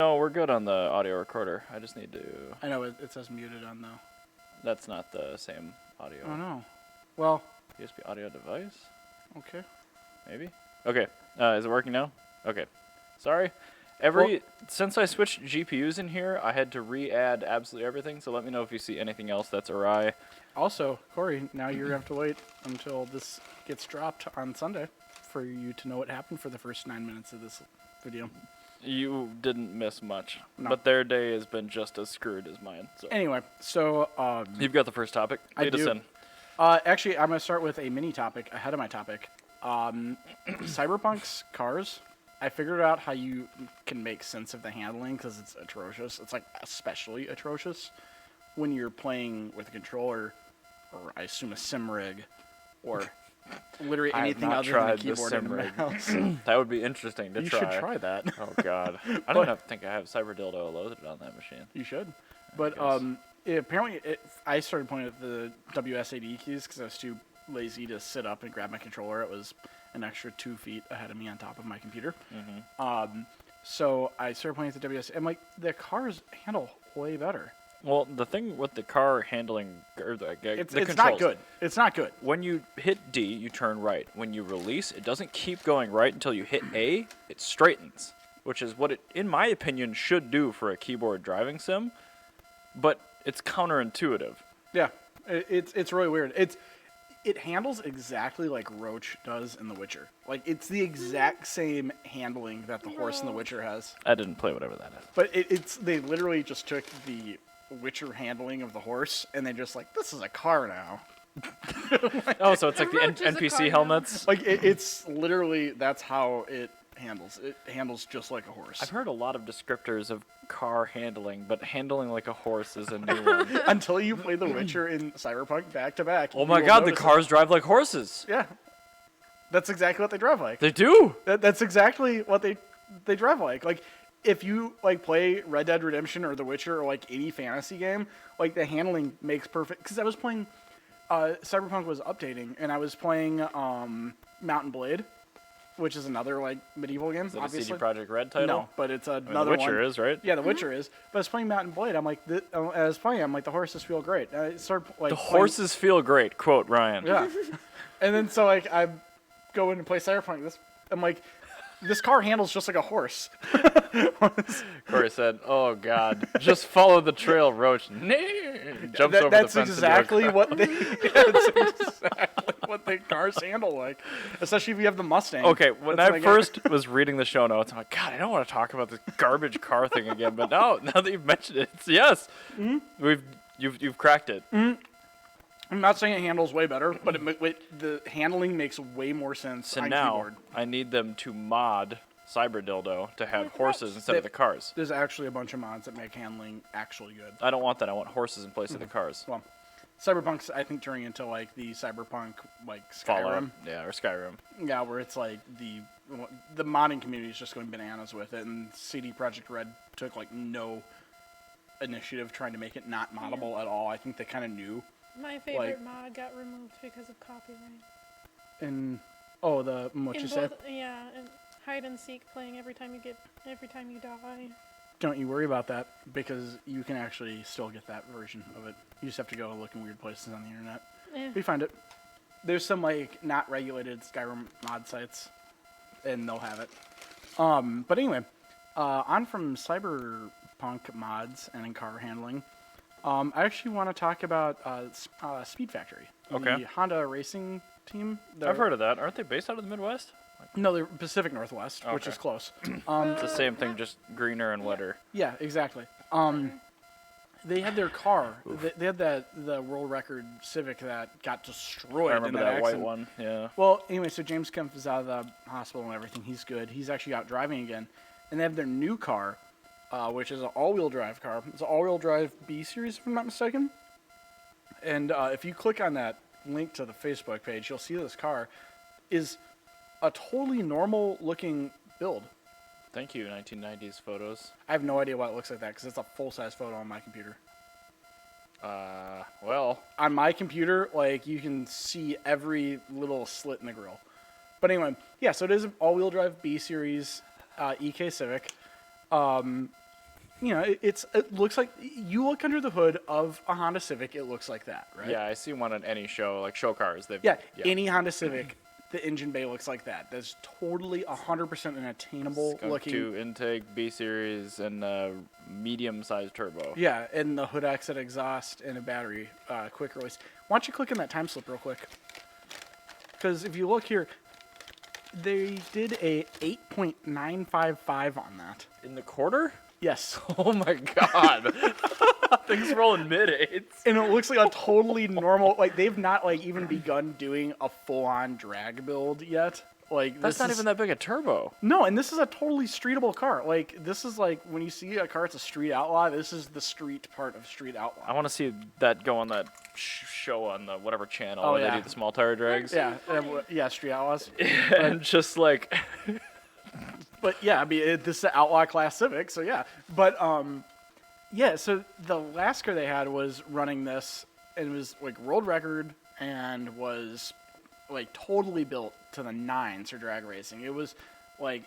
No, we're good on the audio recorder. I just need to... I know it says muted on though. That's not the same audio. Oh no. Well. USB audio device? Okay. Maybe? Okay. Is it working now? Okay. Sorry. Since I switched GPUs in here, I had to re-add absolutely everything, so let me know if you see anything else that's awry. Also, Corey, now you're going to have to wait until this gets dropped on Sunday for you to know what happened for the first 9 minutes of this video. You didn't miss much, no. But their day has been just as screwed as mine. So. Anyway, so... You've got the first topic. Lead us in. Actually, I'm going to start with a mini topic ahead of my topic. Cyberpunk's cars, I figured out how you can make sense of the handling because it's atrocious. It's like especially atrocious when you're playing with a controller, or I assume a sim rig, or literally anything other than a keyboard and a mouse. That would be interesting to try. You should try that. Oh God, I don't think I have CyberDildo loaded on that machine. You should, but I started playing with the WSAD keys because I was too lazy to sit up and grab my controller. It was an extra 2 feet ahead of me on top of my computer. Mm-hmm. So I started playing with the WSAD, and like the cars handle way better. Well, the thing with the car handling, or the it's controls, not good. It's not good. When you hit D, you turn right. When you release, it doesn't keep going right until you hit A. It straightens, which is what it, in my opinion, should do for a keyboard driving sim. But it's counterintuitive. Yeah, it's really weird. It handles exactly like Roach does in The Witcher. Like, it's the exact same handling that the horse in The Witcher has. I didn't play whatever that is. But they literally just took the Witcher handling of the horse, and they just like, this is a car now. Oh, so it's like the NPC helmets? Like, it's literally, that's how it handles. It handles just like a horse. I've heard a lot of descriptors of car handling, but handling like a horse is a new one. Until you play The Witcher in CyberPunk back to back. Oh my God, the cars drive like horses. Yeah. That's exactly what they drive like. They do. That's exactly what they drive like. Like, if you like play Red Dead Redemption or The Witcher or like any fantasy game, like the handling makes perfect. Because I was playing, CyberPunk was updating, and I was playing Mount & Blade, which is another like medieval game. Is that obviously. a CD Projekt Red title? No, but it's another one. The Witcher is, right? Yeah, The Witcher is. But I was playing Mount & Blade. I'm like, as I was playing, I'm like, the horses feel great. And I started like the horses feel great. Quote Ryan. Yeah. And then so like I go in and play Cyberpunk. I'm like, this car handles just like a horse. Corey said, "Oh God, just follow the trail, Roach." Jumps over the fence. That's exactly what the cars handle like, especially if you have the Mustang. Okay, when I first was reading the show notes, I'm like, God, I don't want to talk about this garbage car thing again. But now that you've mentioned it, it's yes, you've cracked it. Mm-hmm. I'm not saying it handles way better, but the handling makes way more sense. So on now keyboard. I need them to mod CyberDildo to have horses instead of the cars. There's actually a bunch of mods that make handling actually good. I don't want that. I want horses in place of the cars. Well, Cyberpunk's I think turning into like the Cyberpunk like Skyrim. Fallout. Yeah, or Skyrim. Yeah, where it's like the modding community is just going bananas with it, and CD Projekt Red took like no initiative trying to make it not moddable at all. I think they kind of knew. My favorite mod got removed because of copyright. And what you said? Yeah, and hide and seek playing every time you die. Don't you worry about that, because you can actually still get that version of it. You just have to go look in weird places on the internet. Yeah. We find it. There's some like not regulated Skyrim mod sites, and they'll have it. But anyway, on from CyberPunk mods and in car handling. I actually want to talk about SpeedFactory, the Honda racing team. I've heard of that. Aren't they based out of the Midwest? No, they're Pacific Northwest, which is close. It's the same thing, just greener and wetter. Yeah, exactly. They had their car. They had the world record Civic that got destroyed. I remember in that white accident. one. Yeah. Well, anyway, so James Kemp is out of the hospital and everything. He's good. He's actually out driving again, and they have their new car. Which is an all-wheel drive car. It's an all-wheel drive B series, if I'm not mistaken. And if you click on that link to the Facebook page, you'll see this car is a totally normal-looking build. Thank you, 1990s photos. I have no idea why it looks like that, because it's a full-size photo on my computer. Well. On my computer, like, you can see every little slit in the grill. But anyway, yeah, so it is an all-wheel drive B series EK Civic. it looks like you look under the hood of a Honda Civic, it looks like that, right? Yeah, I see one at any show, like show cars. Yeah, any Honda Civic, the engine bay looks like that. That's totally 100% an attainable Skunk looking. 2 intake, B series, and medium-sized turbo. Yeah, and the hood exit exhaust and a battery quick release. Why don't you click on that time slip real quick? Because if you look here, they did a 8.955 on that. In the quarter? Yes. Oh my god. Things rolling mid-eights. And it looks like a totally normal, like they've not like even begun doing a full-on drag build yet. Like That's not even that big a turbo. No, and this is a totally streetable car. Like this is like when you see a car, it's a street outlaw. This is the street part of street outlaw. I want to see that go on that show on the whatever channel Oh, where yeah. they do the small tire drags. Yeah, yeah, street outlaws. And just like But yeah, I mean, this is an outlaw class Civic, so yeah. But yeah, so the last car they had was running this, and it was like world record and was like totally built to the nines for drag racing. It was like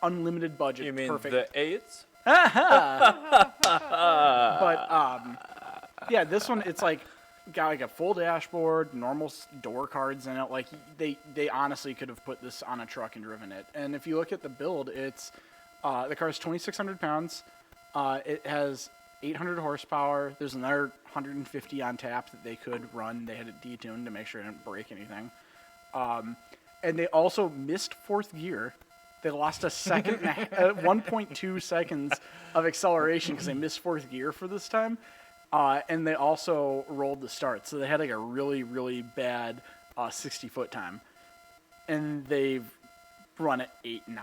unlimited budget, you mean perfect. the eights? But yeah, this one it's like got like a full dashboard, normal door cards in it. Like they honestly could have put this on a truck and driven it. And if you look at the build, it's the car is 2,600 pounds. It has 800 horsepower. There's another 150 on tap that they could run. They had it detuned to make sure it didn't break anything. And they also missed fourth gear. They lost a second, 1.2 seconds of acceleration because they missed fourth gear for this time. And they also rolled the start. So they had like a really, really bad 60-foot time. And they've run at 8.9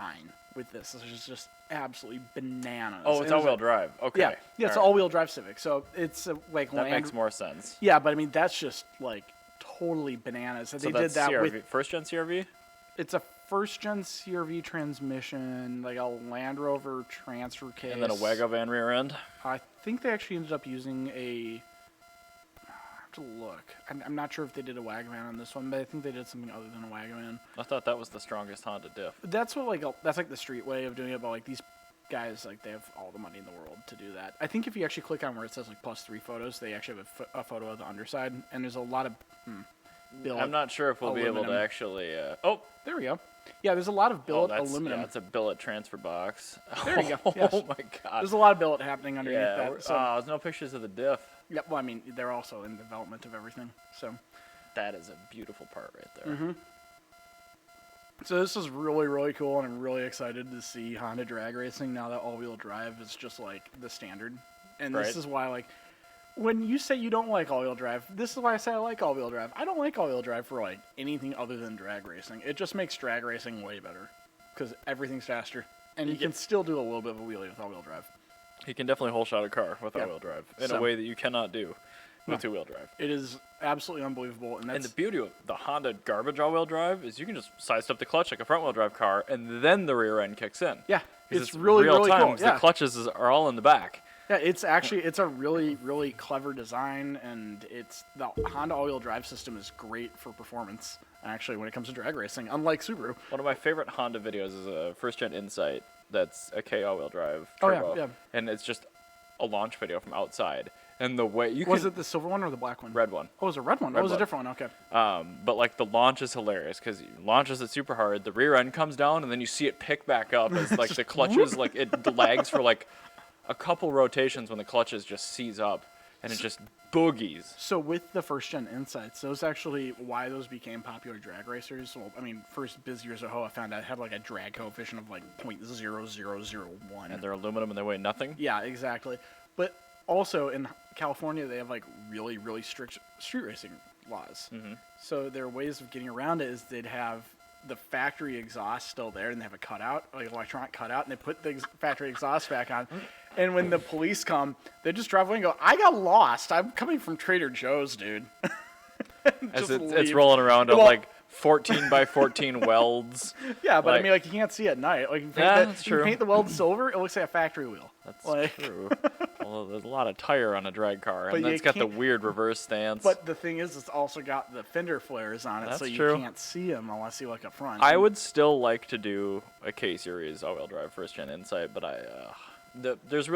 with this, which is just absolutely bananas. Oh, it's all-wheel drive. Okay. Yeah, yeah, it's an all-wheel drive Civic. So it's like that makes more sense. Yeah, but I mean that's just like totally bananas. So they that's did that CRV, with first-gen CRV? it's a first-gen CRV transmission, like a Land Rover transfer case, And then a Wagavan rear end? I think they actually ended up using a. I have to look. I'm not sure if they did a Wagavan on this one, but I think they did something other than a Wagavan. I thought that was the strongest Honda diff. That's what that's like the street way of doing it. But like these guys, like they have all the money in the world to do that. I think if you actually click on where it says like +3 photos, they actually have a photo of the underside, and there's a lot of. Billet I'm not sure if we'll be able to actually. Oh, there we go. Yeah, there's a lot of billet aluminum. Yeah, it's a billet transfer box. There you go. Yes. Oh my god. There's a lot of billet happening underneath Yeah. that. So. There's no pictures of the diff. Yeah, well, I mean, they're also in development of everything. So. That is a beautiful part right there. Mm-hmm. So this is really, really cool, and I'm really excited to see Honda drag racing now that all-wheel drive is just like the standard. And this is why, like, when you say you don't like all-wheel drive, this is why I say I like all-wheel drive. I don't like all-wheel drive for like anything other than drag racing. It just makes drag racing way better because everything's faster, and you can still do a little bit of a wheelie with all-wheel drive. You can definitely whole shot a car with all-wheel drive in a way that you cannot do with two-wheel drive. It is absolutely unbelievable, and the beauty of the Honda garbage all-wheel drive is you can just sidestep the clutch like a front-wheel drive car, and then the rear end kicks in. Yeah, it's really, real really time, cool. Yeah. The clutches are all in the back. Yeah, it's a really, really clever design, and the Honda all-wheel drive system is great for performance, actually, when it comes to drag racing, unlike Subaru. One of my favorite Honda videos is a first-gen Insight that's a K all-wheel drive turbo. Oh, yeah. And it's just a launch video from outside. And the way you Was it the silver one or the black one? Red one. Oh, it was a red one. Oh, it was a different one. Okay. But like the launch is hilarious because it launches it super hard. The rear end comes down, and then you see it pick back up as like the clutches, like it lags for like a couple rotations when the clutches just seize up, and it just boogies. So with the first-gen Insights, those actually why those became popular drag racers. Well, I mean, first Biz Years Ago, I found out had like a drag coefficient of like 0.0001. And they're aluminum and they weigh nothing. Yeah, exactly. But also in California, they have like really, really strict street racing laws. Mm-hmm. So their ways of getting around it is they'd have the factory exhaust still there, and they have a cutout, like electronic cutout, and they put the factory exhaust back on. And when the police come, they just drive away and go, "I got lost. I'm coming from Trader Joe's, dude." As it's rolling around on like 14 by 14 welds. Yeah, but I mean, like you can't see at night. Like, that's true. You paint the weld silver, it looks like a factory wheel. That's true. Well, there's a lot of tire on a drag car, and it's got the weird reverse stance. But the thing is, it's also got the fender flares on it, That's so you true. can't see them unless you look up front. I would still like to do a K-Series all-wheel drive first-gen Insight, but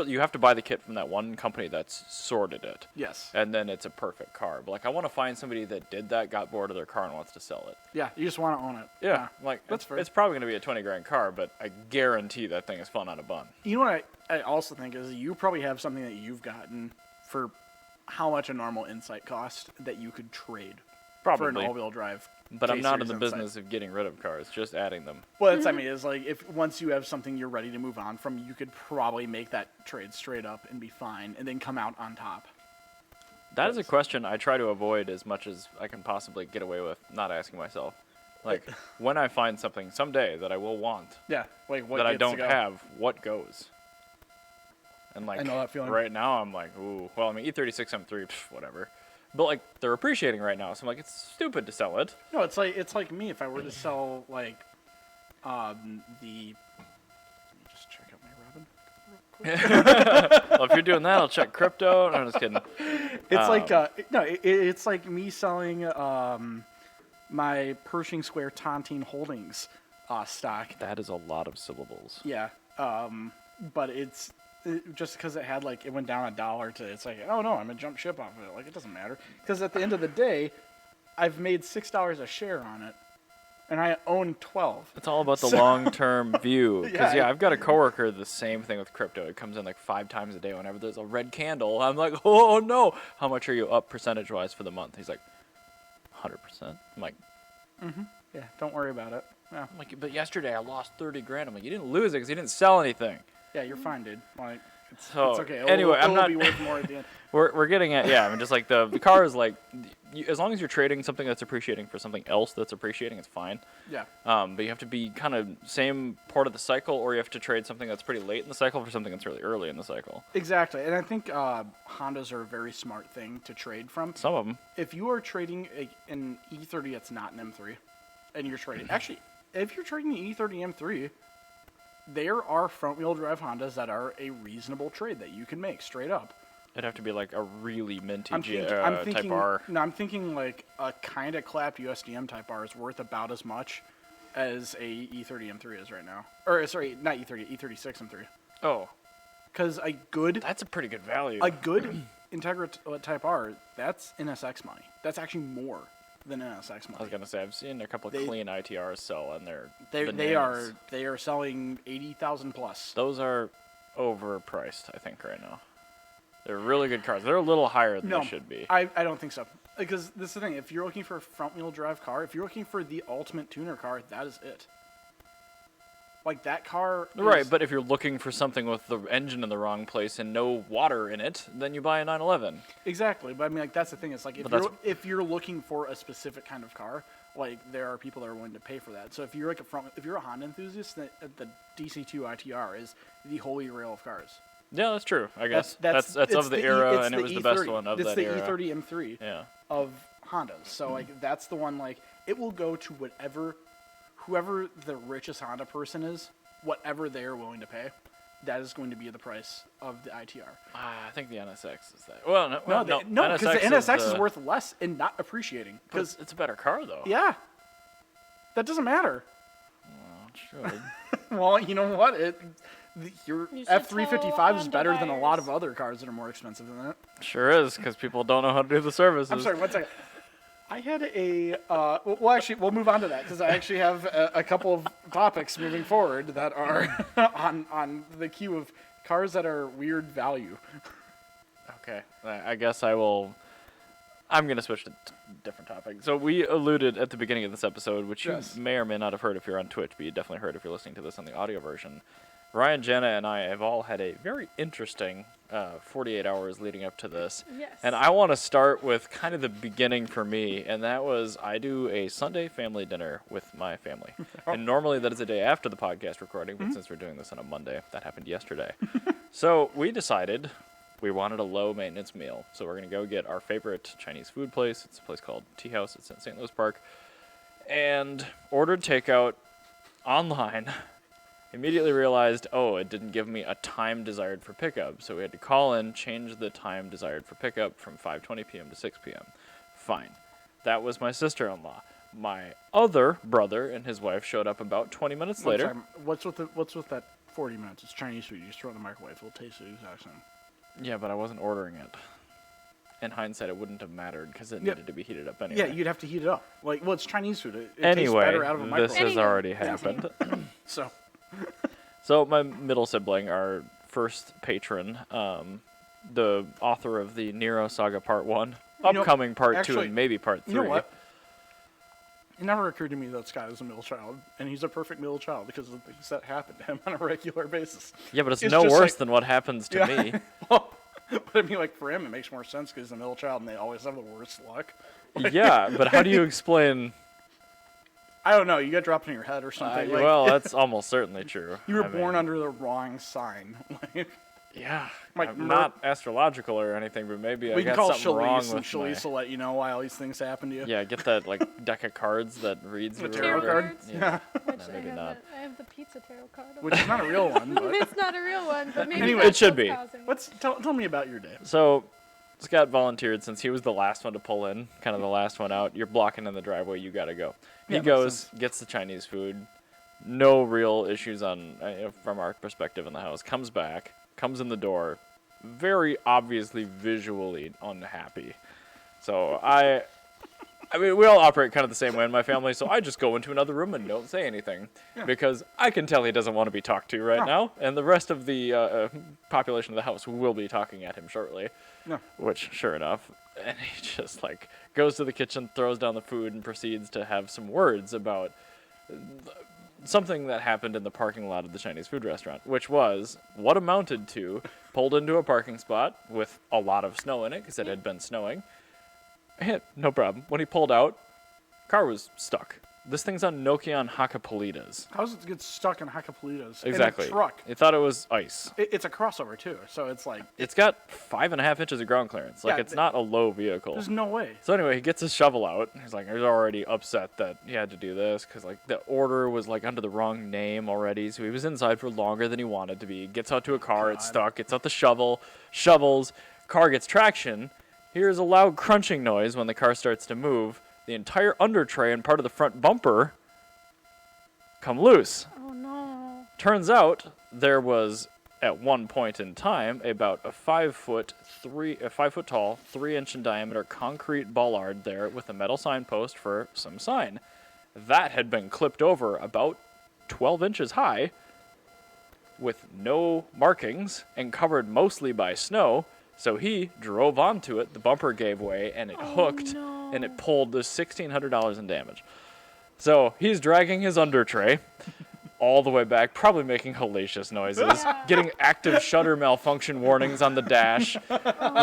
you have to buy the kit from that one company that's sorted it. Yes. And then it's a perfect car. But like, I want to find somebody that did that, got bored of their car, and wants to sell it. Yeah, you just want to own it. Yeah, like that's fair. It's probably going to be a 20 grand car, but I guarantee that thing is fun on a bun. You know what I also think is you probably have something that you've gotten for how much a normal Insight cost that you could trade for an Probably. all-wheel drive. But I'm not in the K-Series business of getting rid of cars, just adding them. Well, that's I mean is like if once you have something you're ready to move on from, you could probably make that trade straight up and be fine, and then come out on top. That is a question I try to avoid as much as I can possibly get away with not asking myself. Like, when I find something someday that I will want, Yeah, like what that I gets to don't go. have, what goes? And like, I know that feeling. right now I'm like, ooh, well, I mean, E36 M3, whatever. But like, they're appreciating right now, so I'm like, it's stupid to sell it. No, it's like me if I were to sell like the. Let me just check out my Robin. Well, if you're doing that, I'll check crypto. No, I'm just kidding. It's like it's like me selling my Pershing Square Tontine Holdings stock. That is a lot of syllables. Yeah, but just because it had like it went down $1 to it's like oh no I'm gonna jump ship off of it, like it doesn't matter because at the end of the day I've made $6 a share on it and I own 12. It's all about the long-term view. Because, Yeah, I've got a coworker, the same thing with crypto. It comes in like 5 times a day. Whenever there's a red candle, I'm like, oh, no. How much are you up percentage-wise for the month? He's like, 100%. I'm like, Yeah, don't worry about it. Yeah, but yesterday I lost 30 grand. I'm like, you didn't lose it because you didn't sell anything. yeah, you're fine, dude. Like So, it's okay. anyway, I'm it'll not... be worth more at the end. We're getting at, I mean, just like the car is like, as long as you're trading something that's appreciating for something else that's appreciating, it's fine. Yeah. But you have to be kind of same part of the cycle, or you have to trade something that's pretty late in the cycle for something that's really early in the cycle. Exactly, and I think Hondas are a very smart thing to trade from. Some of them. If you are trading an E30 that's not an M3, and you're trading, actually, if you're trading the E30 M3, there are front-wheel drive Hondas that are a reasonable trade that you can make straight up. It'd have to be like a really minty I'm thinking, Type R. No, I'm thinking like a kind of clapped USDM Type R is worth about as much as a E30 M3 is right now. Or sorry, not E30, E36 M3. Oh, Because a good that's a pretty good value. Integra Type R, that's NSX money. That's actually more than NSX I was money. gonna say I've seen a couple of clean ITRs sell, and they're They are selling 80,000 plus. Those are overpriced, I think, right now. They're really good cars. They're a little higher than No, they should be. I don't think so. Because this is the thing. If you're looking for a front-wheel drive car, if you're looking for the ultimate tuner car, that is it. Like, that car Right, is, but if you're looking for something with the engine in the wrong place and no water in it, then you buy a 911. Exactly. But, I mean, like, that's the thing. It's like, if you're looking for a specific kind of car, like, there are people that are willing to pay for that. So, if you're like if you're a Honda enthusiast, then the DC2 ITR is the holy grail of cars. Yeah, that's true. I guess that's it's of the era, it's and it was the E30. best one of that era. It's the E30 M3 Yeah. of Hondas. So like that's the one. Like it will go to whoever the richest Honda person is, whatever they are willing to pay. That is going to be the price of the ITR. I think the NSX is that. Well, no, No, because the NSX is the- worth less and not appreciating. But it's a better car, though. Yeah, that doesn't matter. Well, it should. Well, you know what? Your You should F355 tell is better than a lot Honda of other cars that are more expensive than that. Sure is, because people don't know how to do the services. I'm sorry, one second. I had well, actually, we'll move on to that because I actually have a couple of topics moving forward that are on the queue of cars that are weird value. Okay, I guess I will. I'm going to switch to different topic. So we alluded at the beginning of this episode, which Yes. you may or may not have heard if you're on Twitch, but you definitely heard if you're listening to this on the audio version. Ryan, Jana, and I have all had a very interesting 48 hours leading up to this. Yes. And I want to start with kind of the beginning for me, and that was I do a Sunday family dinner with my family. And normally that is the day after the podcast recording, but since we're doing this on a Monday, that happened yesterday. So we decided we wanted a low-maintenance meal. So we're going to go get our favorite Chinese food place. It's a place called Tea House. It's in St. Louis Park. And ordered takeout online. Immediately realized, it didn't give me a time desired for pickup. So we had to call in, change the time desired for pickup from 5:20 p.m. to 6 p.m. Fine. That was my sister-in-law. My other brother and his wife showed up about 20 minutes later. What's with that 40 minutes. It's Chinese food. You just throw it in the microwave. It'll taste the exact same. Yeah, but I wasn't ordering it. In hindsight, it wouldn't have mattered because it Yeah. needed to be heated up anyway. Yeah, you'd have to heat it up. Like, well, it's Chinese food. It tastes Anyway, better out of a microwave. this has Anywho, already continue. happened. So, So my middle sibling, our first patron, the author of the Niro Saga Part 1, You know, upcoming Part 2, actually, and maybe Part 3. you know what? It never occurred to me that Scott is a middle child, and he's a perfect middle child because of the things that happen to him on a regular basis. Yeah, but it's It's no just worse like- than what happens to me. Well, but I mean, like, for him, it makes more sense because he's a middle child, and they always have the worst luck. Yeah, but how do you explain... I don't know. You got dropped in your head or something. Like, well, that's almost certainly true. you were I born mean, under the wrong sign. Like, Yeah, like I'm not astrological or anything, but maybe I we can got call something wrong Shalise, and with Shalise will let you know why all these things happen to you. Yeah, get that like deck of cards that reads The you or tarot whatever. card? Yeah. Which No, I maybe have not. I have the pizza tarot card. Which is not a real one. But It's not a real one, but maybe Anyway, that's it should what's be. causing it. tell me about your day. So Scott volunteered since he was the last one to pull in, kind of the last one out. You're blocking in the driveway. You gotta go. He Yeah, makes goes, sense. gets the Chinese food. No real issues on from our perspective in the house. Comes back, comes in the door, very obviously visually unhappy. So I mean, we all operate kind of the same way in my family. So I just go into another room and don't say anything because I can tell he doesn't want to be talked to right No. now, and the rest of the population of the house will be talking at him shortly. No. Which, sure enough, and he just like goes to the kitchen, throws down the food, and proceeds to have some words about something that happened in the parking lot of the Chinese food restaurant, which was what amounted to pulled into a parking spot with a lot of snow in it because it had been snowing. No problem. When he pulled out, car was stuck. This thing's on Nokia on Hacapolitas. How does it get stuck in Hacapolitas? Exactly. In a truck. He thought it was ice. It's a crossover, too. So it's like, It's got 5.5 inches of ground clearance. Like, Yeah, it's not a low vehicle. there's no way. So anyway, he gets his shovel out. He's like, he's already upset that he had to do this because like the order was like under the wrong name already. So he was inside for longer than he wanted to be. Gets out to a car, it's God. stuck. Gets out the shovel, shovels. Car gets traction. Hears a loud crunching noise when the car starts to move. The entire under tray and part of the front bumper come loose. Oh no. Turns out there was at one point in time about a 5 foot tall, 3-inch in diameter concrete bollard there with a metal signpost for some sign. That had been clipped over about 12 inches high with no markings and covered mostly by snow. So he drove onto it, the bumper gave way, and it hooked, no. and it pulled the $1,600 in damage. So he's dragging his under tray all the way back, probably making hellacious noises, Yeah. getting active shutter malfunction warnings on the dash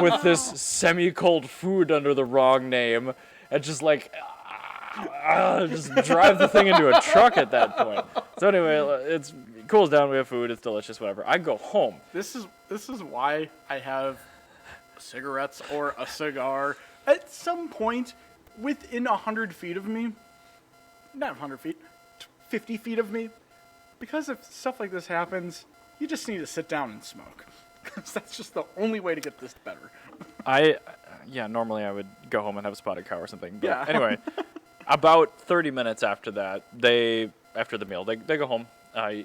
with this semi-cold food under the wrong name, and just like, just drive the thing into a truck at that point. So anyway, it cools down, we have food, it's delicious, whatever. I go home. This is why I have cigarettes or a cigar at some point within 100 feet of me. Not 100 feet, 50 feet of me. Because if stuff like this happens, you just need to sit down and smoke. Because that's just the only way to get this better. Normally I would go home and have a spotted cow or something. But Yeah. anyway, about 30 minutes after that, after the meal, they go home.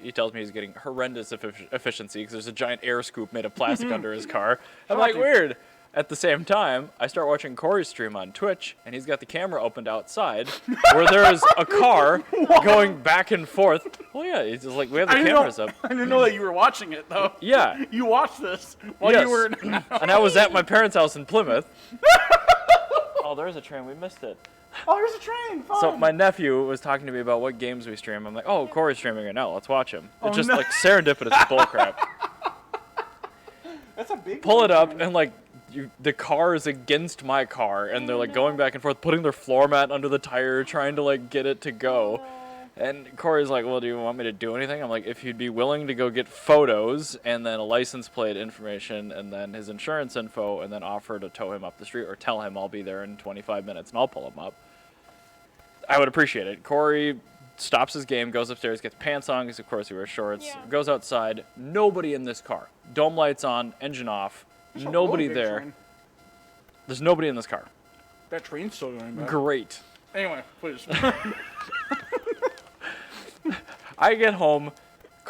He tells me he's getting horrendous efficiency because there's a giant air scoop made of plastic under his car. I'm like, Shocking. weird. At the same time, I start watching Corey's stream on Twitch, and he's got the camera opened outside where there's a car going back and forth. Oh, yeah, he's just like, we have the cameras up. I didn't know that you were watching it, though. Yeah. You watched this while Yes. you were... And I was at my parents' house in Plymouth. Oh, there's a train. We missed it. Oh, there's a train. Fine. So my nephew was talking to me about what games we stream. I'm like, oh, Corey's streaming right now. Let's watch him. It's just no. like serendipitous bullcrap. That's a big Pull one, it up man. and like the car is against my car and they're like going back and forth, putting their floor mat under the tire, trying to like get it to go. And Corey's like, well, do you want me to do anything? I'm like, if you'd be willing to go get photos and then a license plate information and then his insurance info and then offer to tow him up the street or tell him I'll be there in 25 minutes and I'll pull him up, I would appreciate it. Corey stops his game, goes upstairs, gets pants on because of course he wears shorts, Yeah. goes outside. Nobody in this car. Dome lights on, engine off. There's a Nobody really big there. train. There's nobody in this car. That train's still going back. Great. Anyway, please. I get home,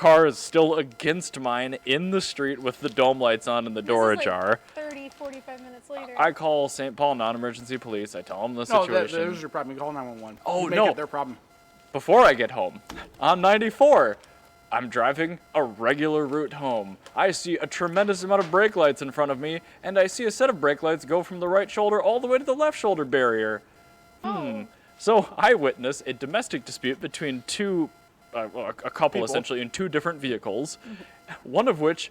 car is still against mine in the street with the dome lights on and the door This is ajar. like 30, 45 minutes later. I call St. Paul non-emergency police. I tell them the No, situation. that was your problem. You call 911. Oh, You make no. it their problem. Before I get home, on 94, I'm driving a regular route home. I see a tremendous amount of brake lights in front of me, and I see a set of brake lights go from the right shoulder all the way to the left shoulder barrier. So I witness a domestic dispute between a couple People. essentially, in two different vehicles, one of which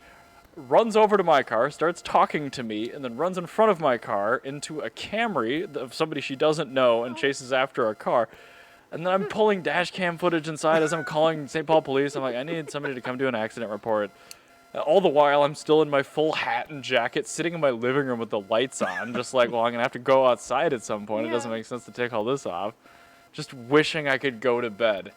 runs over to my car, starts talking to me, and then runs in front of my car into a Camry of somebody she doesn't know and chases after a car. And then I'm pulling dash cam footage inside as I'm calling St. Paul police. I'm like, I need somebody to come do an accident report. All the while, I'm still in my full hat and jacket, sitting in my living room with the lights on, just like, well, I'm going to have to go outside at some point. It doesn't Yeah. make sense to take all this off. Just wishing I could go to bed.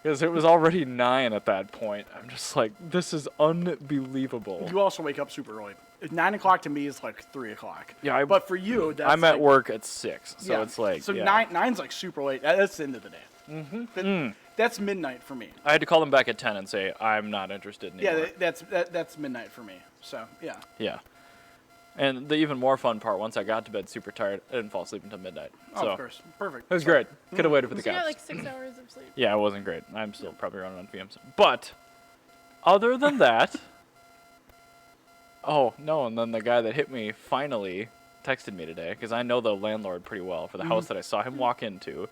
Because it was already 9 at that point. I'm just like, this is unbelievable. You also wake up super early. 9 o'clock to me is like 3 o'clock. Yeah, but for you, that's I'm at like, work at 6, so yeah. it's like, So yeah. nine's like super late. That's the end of the day. That's midnight for me. I had to call them back at 10 and say, I'm not interested anymore. Yeah, that's midnight for me. So yeah. Yeah. And the even more fun part, once I got to bed super tired, I didn't fall asleep until midnight. Oh, So of course, perfect. it was great. Could have waited for the So you got cops. like 6 hours of sleep. Yeah, it wasn't great. I'm still probably running on fumes. But other than that, oh no! And then the guy that hit me finally texted me today because I know the landlord pretty well for the house that I saw him walk into.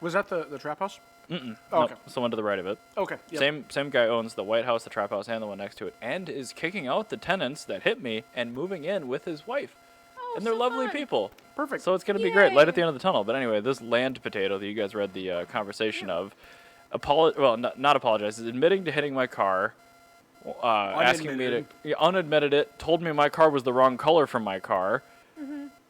Was that the trap house? Mm-mm. Oh, Nope, okay. someone to the right of it. Okay. Yep. Same guy owns the White House, the trap house, and the one next to it, and is kicking out the tenants that hit me and moving in with his wife. Oh, And they're so lovely fun. people. Perfect. So it's going to be great. Light at Yay. the end of the tunnel. But anyway, this land potato that you guys read the conversation of, not apologized, is admitting to hitting my car, asking me to, Unadmitted. unadmitted it, told me my car was the wrong color for my car,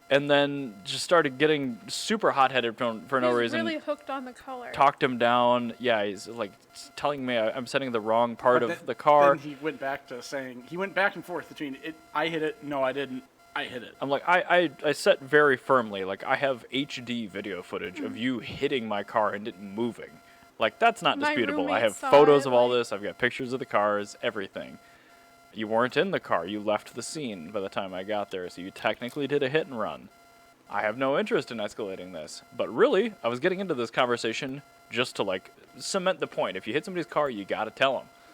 and then just started getting super hot-headed for no He's reason. really hooked on the color. Talked him down. Yeah, he's like telling me I'm setting the wrong part But of then- the car. Then he went back to saying he went back and forth between it. I hit it. No, I didn't. I hit it. I'm like, I set very firmly, like, I have HD video footage of you hitting my car and it moving. Like, that's not My disputable. I roommate have saw photos it, of all like- this. I've got pictures of the cars, everything. You weren't in the car. You left the scene by the time I got there, so you technically did a hit and run. I have no interest in escalating this. But really, I was getting into this conversation just to, like, cement the point. If you hit somebody's car, you gotta tell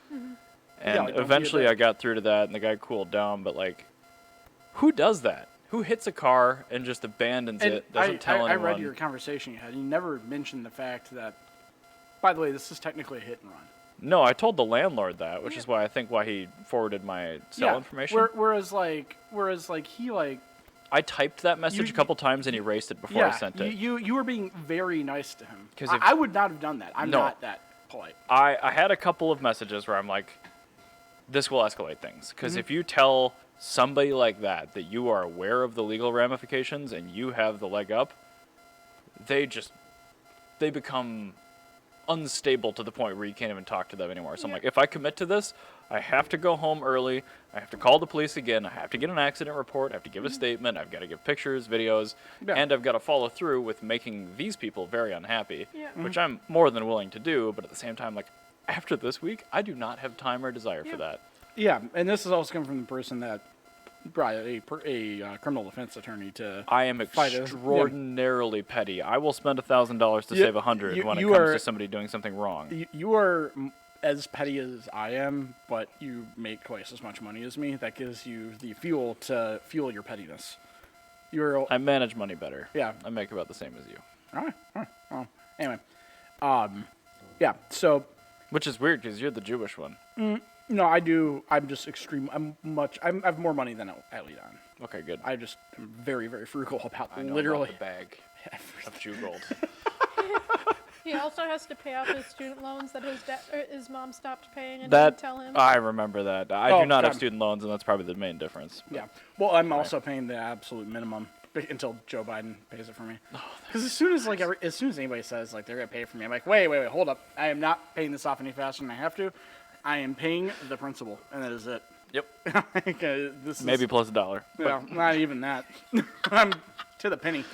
them. And Yeah, like, don't be a eventually dick. I got through to that, and the guy cooled down, but, like, who does that? Who hits a car and just abandons And it, doesn't tell I anyone? read your conversation you had. You never mentioned the fact that, by the way, this is technically a hit and run. No, I told the landlord that, which is why I think why he forwarded my cell information. Whereas he like I typed that message You- a couple times and erased it before I sent it. You were being very nice to him. 'Cause I would not have done that. I'm No. not that polite. I had a couple of messages where I'm like, this will escalate things. Because Mm-hmm. if you tell somebody like that you are aware of the legal ramifications and you have the leg up, they become unstable to the point where you can't even talk to them anymore. So I'm Yeah. like, if I commit to this, I have to go home early. I have to call the police again. I have to get an accident report. I have to give a statement. I've got to give pictures, videos, Yeah. and I've got to follow through with making these people very unhappy, Yeah. which I'm more than willing to do. But at the same time, like, after this week, I do not have time or desire Yeah. for that. Yeah, and this is also coming from the person that brought a criminal defense attorney to. I am Fight it. extraordinarily petty. I will spend $1,000 to Yeah, save 100 you- when it you comes are- to somebody doing something wrong. You are as petty as I am, but you make twice as much money as me. That gives you the fuel to fuel your pettiness. You're I manage money better. yeah. I make about the same as you. All right. Well, anyway, yeah. So Which is weird because you're the Jewish one. no, I do. I have more money than I lead on. Okay, good. I just am very, very frugal about I know literally. about the bag of Jew gold. He also has to pay off his student loans that his mom stopped paying and That didn't tell him. I remember that. I Oh, do not have God. student loans, and that's probably the main difference. Yeah. Well, I'm also paying the absolute minimum until Joe Biden pays it for me. Because as soon as anybody says like they're gonna pay for me, I'm like, wait, hold up. I am not paying this off any faster than I have to. I am paying the principal, and that is it. Yep. Like, this Maybe is, plus $1. well, not even that. I'm to the penny.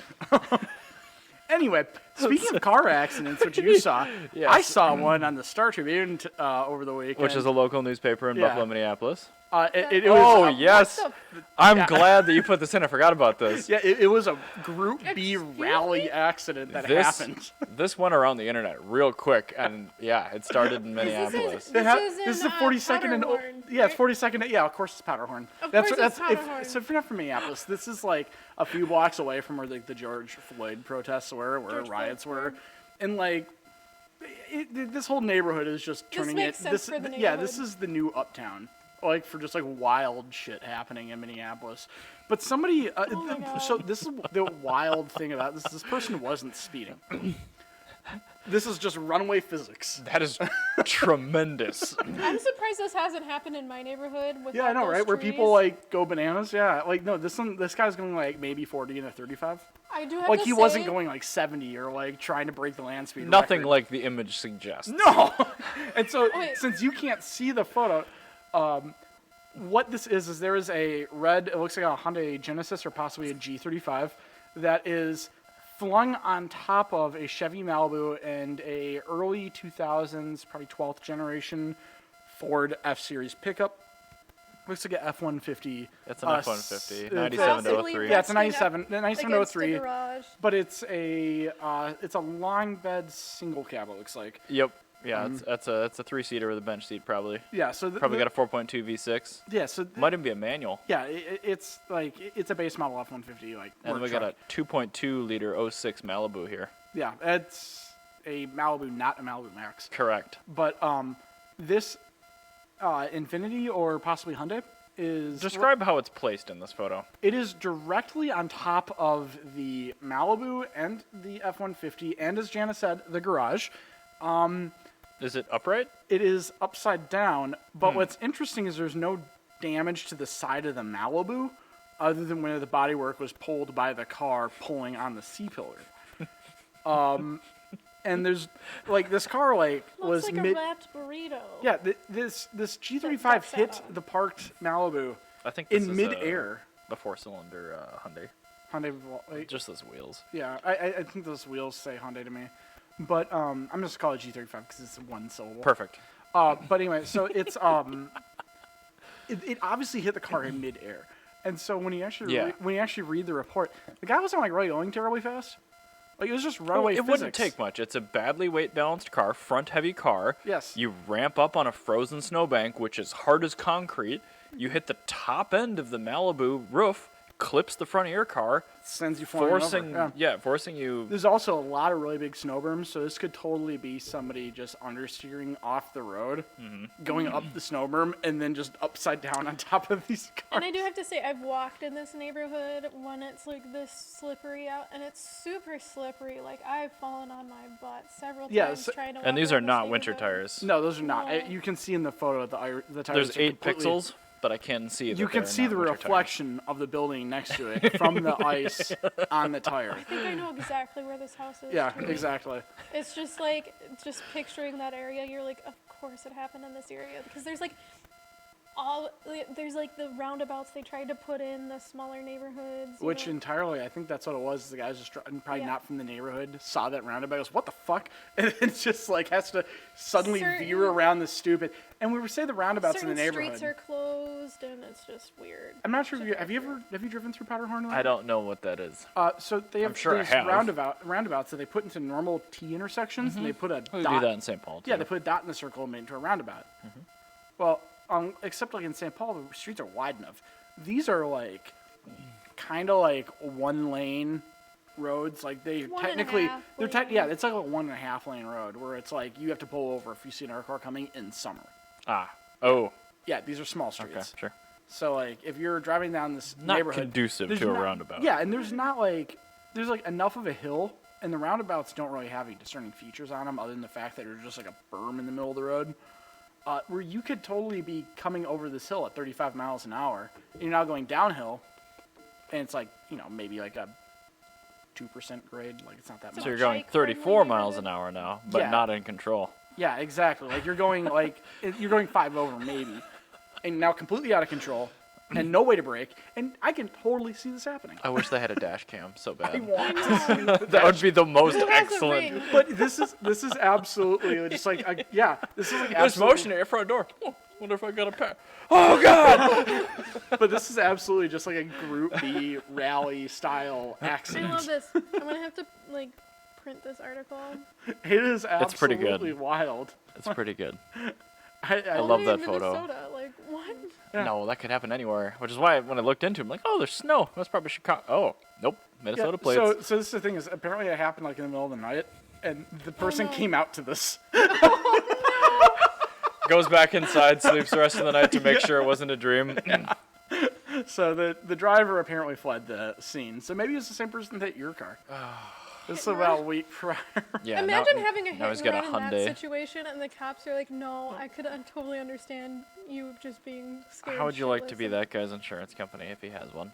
Anyway, Speaking of car accidents, which you saw, Yes. I saw one on the Star Tribune over the weekend. Which is a local newspaper in Yeah. Buffalo, Minneapolis. It Oh, was, yes. What I'm Yeah. glad that you put this in. I forgot about this. Yeah, it was a Group B Excuse rally me? accident that This, happened. this went around the internet real quick, and yeah, it started in Minneapolis. This is the 42nd and Powderhorn, yeah, it's right? 42nd. Yeah, of course it's Powderhorn. Of course it's if, Powderhorn. So if you're not from Minneapolis, this is like a few blocks away from where the George Floyd protests were, where George riots Floyd, were, and like this whole neighborhood is just turning makes it. sense for the Yeah, this neighborhood. is the new Uptown. Like for just like wild shit happening in Minneapolis. But somebody, my God. so this is the wild thing about this. This person wasn't speeding. This is just runaway physics. That is tremendous. I'm surprised this hasn't happened in my neighborhood. With Yeah, all I know, those right? Where trees. people like go bananas. Yeah, like no, this guy's going like maybe 40 and a 35. I do have Like to he say, wasn't going like 70 or like trying to break the land speed. Nothing record. like the image suggests. No. And so Wait. since you can't see the photo, what this is there is a red. It looks like a Hyundai Genesis or possibly a G35 that is flung on top of a Chevy Malibu and a early 2000s, probably 12th generation Ford F-Series pickup. Looks like an F-150. It's an F-150, 97 to Possibly 03. Yeah, it's a resting up 97, 97 against a 03. garage. But it's a long bed single cab. It looks like. Yep. Yeah, it's a 3-seater with a bench seat probably. Yeah, so Probably got a 4.2 V6. yeah, so Might even be a manual. yeah, it's like it's a base model F-150 like. And then work we got truck. a 2.2 liter 06 Malibu here. Yeah, it's a Malibu, not a Malibu Max. Correct. But this Infiniti or possibly Hyundai is Describe how it's placed in this photo. It is directly on top of the Malibu and the F-150, and as Jana said, the garage. Is it upright? It is upside down, but what's interesting is there's no damage to the side of the Malibu, other than when the bodywork was pulled by the car pulling on the C-pillar. And there's like this car like was Looks like mid. a wrapped burrito. Yeah, this G35 That's hit set up. the parked Malibu I think this in is mid-air. the 4-cylinder Hyundai. Hyundai, like, Just those wheels. yeah, I think those wheels say Hyundai to me, but I'm just gonna call it G35 because it's one syllable. Perfect. But anyway, so it's it obviously hit the car in midair, and so when you actually Yeah. when you actually read the report, the guy wasn't like really going terribly fast. Like it was just runaway it physics. wouldn't take much. It's a badly weight balanced car, front heavy car. Yes. You ramp up on a frozen snowbank, which is hard as concrete. You hit the top end of the Malibu roof, clips the front of your car, Sends you flying over. forcing Yeah. forcing you. There's also a lot of really big snow berms, so this could totally be somebody just understeering off the road, going up the snow berm, and then just upside down on top of these cars. And I do have to say, I've walked in this neighborhood when it's like this slippery out, and it's super slippery. Like I've fallen on my butt several Yeah, times so- trying to. And walk these around are this not winter neighborhood. tires. No, those are not. No. You can see in the photo that the tires. There's are 8 completely- pixels, but I can see that You can they're see not the winter tires. reflection of the building next to it from the ice on the tire. I think I know exactly where this house is. Yeah, too. exactly. It's just like picturing that area. You're like, of course it happened in this area because there's like the roundabouts they tried to put in the smaller neighborhoods. you Which know? entirely, I think that's what it was. The guy's just probably Yeah. not from the neighborhood, saw that roundabout, goes, "What the fuck?" And it's just like has to suddenly Certain- veer around the stupid. And we were saying the roundabouts certain in the neighborhood. streets are closed and it's just weird. I'm not sure. to Have you drive ever driven through Powderhorn? I don't know what that is. So they have sure I these have. roundabouts that they put into normal T intersections, and they put a We dot. do that in St. Paul too. Yeah, they put a dot in the circle and made it into a roundabout. Well, except like in St. Paul, the streets are wide enough. These are like kind of like 1-lane roads. Like they One and a technically, half they're lane. yeah, it's like a 1.5 lane road where it's like you have to pull over if you see another car coming in summer. Oh, Yeah, these are small okay, streets. sure. So like if you're driving down this Not neighborhood, conducive there's to a not- roundabout. Yeah, and there's like enough of a hill, and the roundabouts don't really have any discerning features on them other than the fact that there's just like a berm in the middle of the road, where you could totally be coming over this hill at 35 miles an hour. And you're now going downhill, and it's like maybe like a 2% grade, like it's not that So much. So you're going Bike-friendly 34 miles neighborhood? an hour now, but Yeah. not in control. Yeah, exactly. Like you're going you're going 5 over maybe, and now completely out of control. and no way to brake, and I can totally see this happening. I wish they had a dash cam so I bad. want to see the That would be the most Who has a excellent. ring? But this is absolutely just like this is like There's absolutely, motion at your front door. Oh, wonder if I got a pair. Oh God! but this is absolutely just like a Group B rally style I accident. love this. I'm gonna have to like print this article. It is It's pretty good. absolutely wild. It's pretty good. I love Only that in photo. Minnesota. Like what? Yeah. No, that could happen anywhere. Which is why when I looked into it, I'm like, oh, there's snow. That's probably Chicago. Oh, nope. Minnesota plates. So this is the thing is apparently it happened like in the middle of the night, and the person no. came out to this. Goes back inside, sleeps the rest of the night to make sure it wasn't a dream. So the driver apparently fled the scene. So maybe it's the same person that hit your car. This is about a week prior. Yeah. Imagine now, having a now hit he's and got run a in that Hyundai. situation, and the cops are like, "No, I could totally understand you just being scared." How would you like to shitless be and- that guy's insurance company if he has one?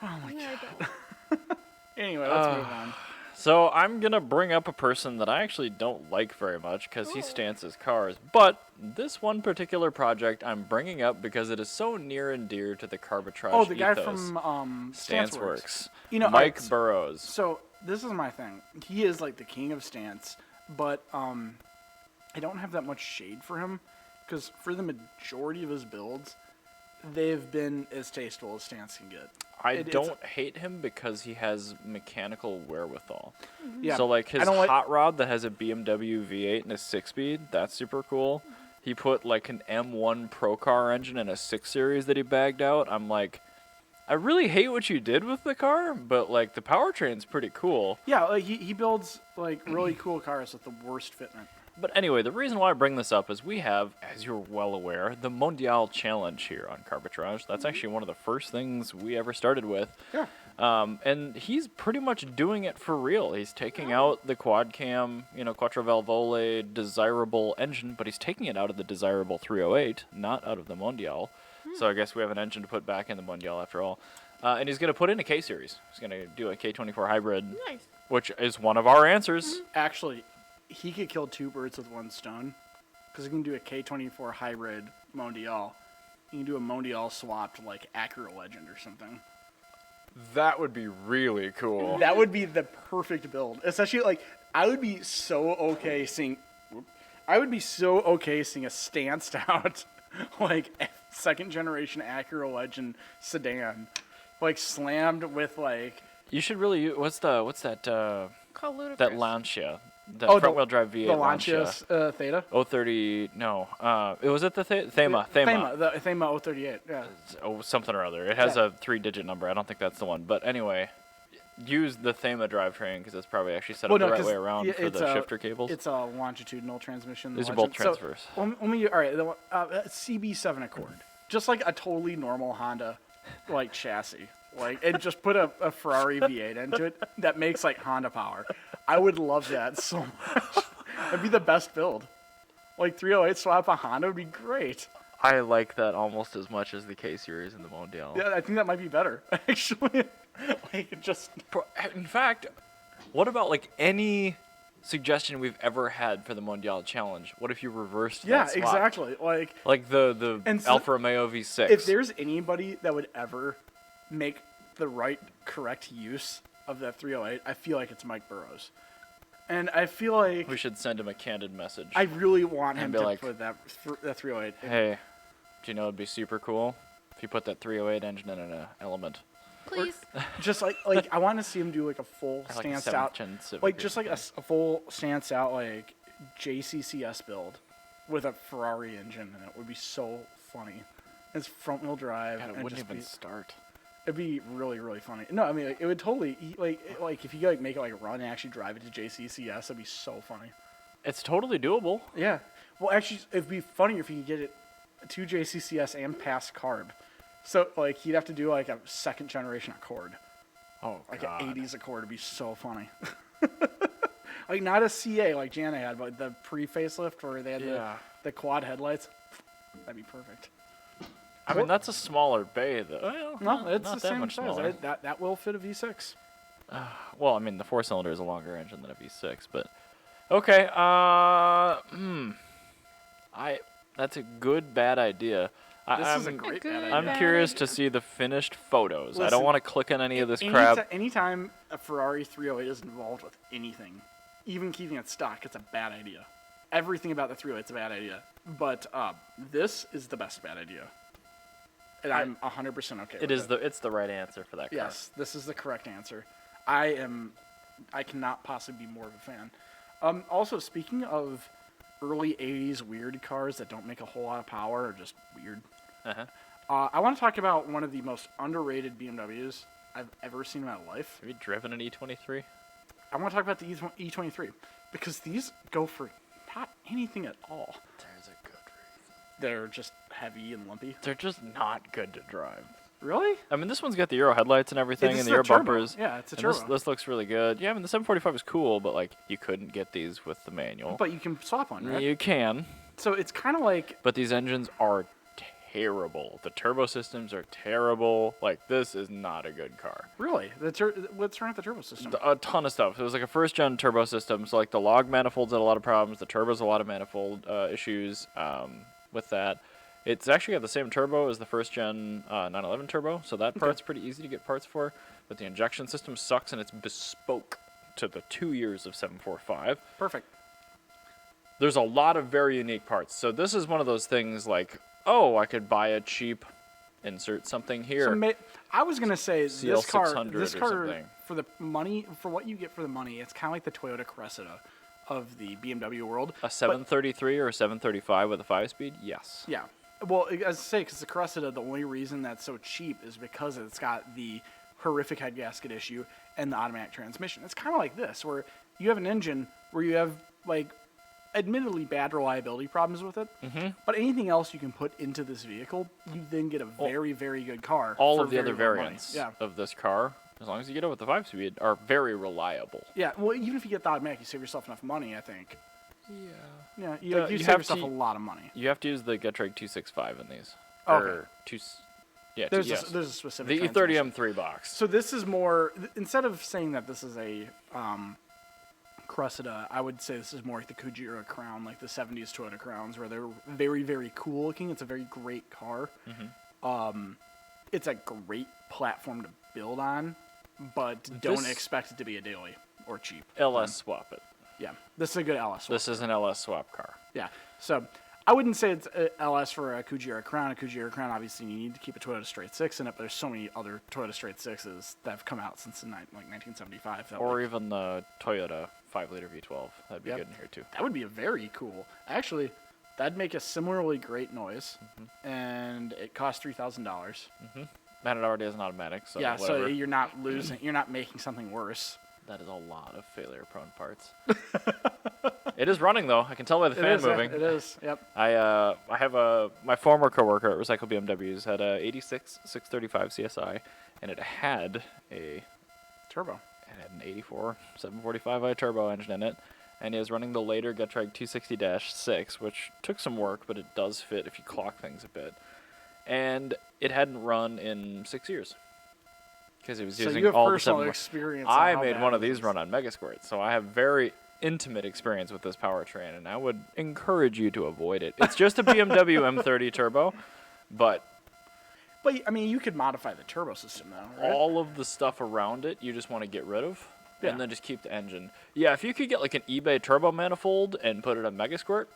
Oh my Yeah, god. I don't. Anyway, let's move on. So I'm gonna bring up a person that I actually don't like very much because he Ooh. stances cars. But this one particular project I'm bringing up because it is so near and dear to the Carbitrage Oh, the guy ethos. from Stanceworks. You know, Mike alright, Burrows. So this is my thing. He is like the king of stance, but I don't have that much shade for him because for the majority of his builds, they've been as tasteful as stance can get. I it's- don't hate him because he has mechanical wherewithal. Yeah. So like his I don't like- hot rod that has a BMW V8 and a 6-speed, that's super cool. He put like an M1 Pro Car engine in a 6 Series that he bagged out. I'm like, I really hate what you did with the car, but like the powertrain's pretty cool. Yeah, like he builds like really cool cars with the worst fitment. But anyway, the reason why I bring this up is we have, as you're well aware, the Mondial Challenge here on Carbitrage. That's actually one of the first things we ever started with. Yeah. And he's pretty much doing it for real. He's taking out the quad cam, Quattro Valvole desirable engine, but he's taking it out of the desirable 308, not out of the Mondial. So I guess we have an engine to put back in the Mondial after all. And he's going to put in a K-Series. He's going to do a K24 hybrid, Nice. which is one of our answers. Actually, he could kill two birds with one stone because he can do a K24 hybrid Mondial. You can do a Mondial swapped like Acura Legend or something. That would be really cool. That would be the perfect build. Especially like I would be so okay seeing a stanced out like second generation Acura Legend sedan, like slammed with like You should really. What's that? Called Ludicrous. That Lancia, the Oh, the- front-wheel drive V8 the Lancia Theta. 030. No, it was it the Thema. The Thema 038. Yeah. Oh, something or other. It has Yeah. a 3-digit number. I don't think that's the one. But anyway, use the Thema drivetrain because it's probably actually set up the right 'cause, way around yeah, for it's the a- shifter cables. It's a longitudinal transmission. These are both Legend. transfers. So, let me. All right. CB7 Accord, just like a totally normal Honda, like chassis. Like, and just put a Ferrari V8 into it that makes like Honda power. I would love that so much. That'd be the best build. Like 308 swap a Honda would be great. I like that almost as much as the K-Series and the Mondial. Yeah, I think that might be better actually. Like just In fact, what about like any suggestion we've ever had for the Mondial Challenge? What if you reversed yeah, that swap? exactly. Like the And so- Alfa Romeo V6. If there's anybody that would ever make the correct use of that 308, I feel like it's Mike Burrows. And I feel like we should send him a candid message. I really want him And be to like, put that 308. Hey, do you know it'd be super cool if you put that 308 engine in an Element? Please. Just like I want to see him do like a full Or like a stance out, 7th gen Civic like or just like a full stance out like JCCS build with a Ferrari engine, and it would be so funny. It's front wheel drive. God, it and wouldn't just even be- start. It'd be really, really funny. No, I mean, like, it would totally like if you like make it like a run and actually drive it to JCCS, that'd be so funny. It's totally doable. Yeah. Well, actually, it'd be funnier if you could get it to JCCS and pass carb. So like he'd have to do like a second generation Accord, Oh, like God. an '80s Accord. It'd be so funny. Like not a CA like Jana had, but the pre-facelift where they had Yeah. the quad headlights. That'd be perfect. I mean, that's a smaller bay, though. Well, No, it's not the that same much size. smaller. That will fit a V6. Well, I mean, the 4-cylinder is a longer engine than a V6, but okay. That's a good bad idea. This is a I'm- great Good bad idea. I'm bad curious idea. to see the finished photos. I Listen, don't want to click on any of this crap. Anytime a Ferrari 308 is involved with anything, even keeping it stock, it's a bad idea. Everything about the 308 is a bad idea. But this is the best bad idea. And I'm 100% okay with it. It's the right answer for that car. Yes, this is the correct answer. I cannot possibly be more of a fan. Also, speaking of early 80s weird cars that don't make a whole lot of power or just weird, Uh-huh. I want to talk about one of the most underrated BMWs I've ever seen in my life. Have you driven an E23? I want to talk about the E23 because these go for not anything at all. There's a good reason. They're just heavy and lumpy. They're just not good to drive. Really? I mean, this one's got the Euro headlights and everything, this and is the a Euro turbo. bumpers. Yeah, it's a and turbo. This looks really good. Yeah, I mean, the 745 is cool, but like you couldn't get these with the manual. But you can swap one, right? You can, So it's kind of like but these engines are terrible. The turbo systems are terrible. Like, this is not a good car. really what's wrong with the turbo system? A ton of stuff. It was like a first-gen turbo system, so like the log manifolds had a lot of problems. The turbo's a lot of manifold issues with that. It's actually got the same turbo as the first-gen 911 turbo, so that part's pretty easy to get parts for. But the injection system sucks, and it's bespoke to the 2 years of 745. Perfect. There's a lot of very unique parts. So this is one of those things like, oh, I could buy a cheap, insert something here. So I was gonna say this car, CL600 or something. for the money, for what you get for the money, it's kind of like the Toyota Cressida of the BMW world. A 733 or a 735 with a 5-speed? Yes. Yeah. Well, as I say, because the Cressida, the only reason that's so cheap is because it's got the horrific head gasket issue and the automatic transmission. It's kind of like this, where you have an engine where you have, like, admittedly bad reliability problems with it, but anything else you can put into this vehicle, you then get a very, very good car. All for of the very other low money. variants Yeah. of this car, as long as you get it with the 5-speed, are very reliable. Yeah, well, even if you get the automatic, you save yourself enough money, I think. Yeah. Yeah, You you save have yourself to- a lot of money. You have to use the Getrag 265 in these. Okay. Or yeah, There's yes. there's a specific The transmission. E30 M3 box. So this is more, instead of saying that this is a Cressida, I would say this is more like the Kujira Crown, like the 70s Toyota Crowns, where they're very, very cool looking. It's a very great car. It's a great platform to build on, but don't This- expect it to be a daily or cheap. LS swap it. Yeah, this is a good LS. This is an LS swap car. Yeah, so I wouldn't say it's a LS for a Kujira Crown. A Kujira Crown, obviously, you need to keep a Toyota Straight 6 in it, but there's so many other Toyota Straight 6s that have come out since like 1975. That Or would, even the Toyota 5-liter V12. That'd be Yep. good in here, too. that would be a very cool. Actually, that'd make a similarly great noise, and it costs $3,000. And it already has an automatic, so Yeah, whatever. so you're not losing, you're not making something worse. That is a lot of failure-prone parts. It is running, though. I can tell by the fan moving. It is. Yep. I have my former coworker at Recycle BMWs had a 86 635 CSI, and it had Turbo. an 84 745i turbo engine in it, and he was running the later Getrag 260-6, which took some work, but it does fit if you clock things a bit. And it hadn't run in 6 years because he was So using you have all the personal 7. experience. on I how made bad one of it these is. run on Megasquirt, so I have very intimate experience with this powertrain, and I would encourage you to avoid it. It's just a BMW M30 turbo, but But I mean, you could modify the turbo system though, right? all of the stuff around it you just want to get rid of, Yeah. and then just keep the engine. Yeah, if you could get like an eBay turbo manifold and put it on Megasquirt,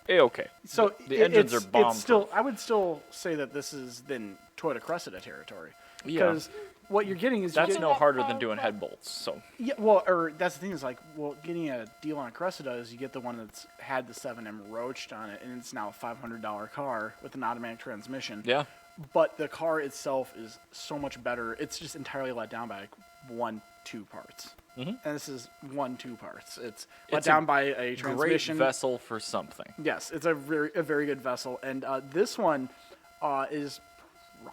okay. So the engines are bomb. It's still, I would still say that this is then Toyota Cressida territory, Yeah. because what you're getting is That's you're getting, no harder than doing head bolts. So yeah, well, or that's the thing is like, well, getting a deal on a Cressida is you get the one that's had the 7M roached on it, and it's now a $500 car with an automatic transmission. yeah, But the car itself is so much better. It's just entirely let down by like 1-2 parts. And this is 1-2 parts. It's let It's a down by a great transmission. vessel for something. Yes, it's a very good vessel, and this one is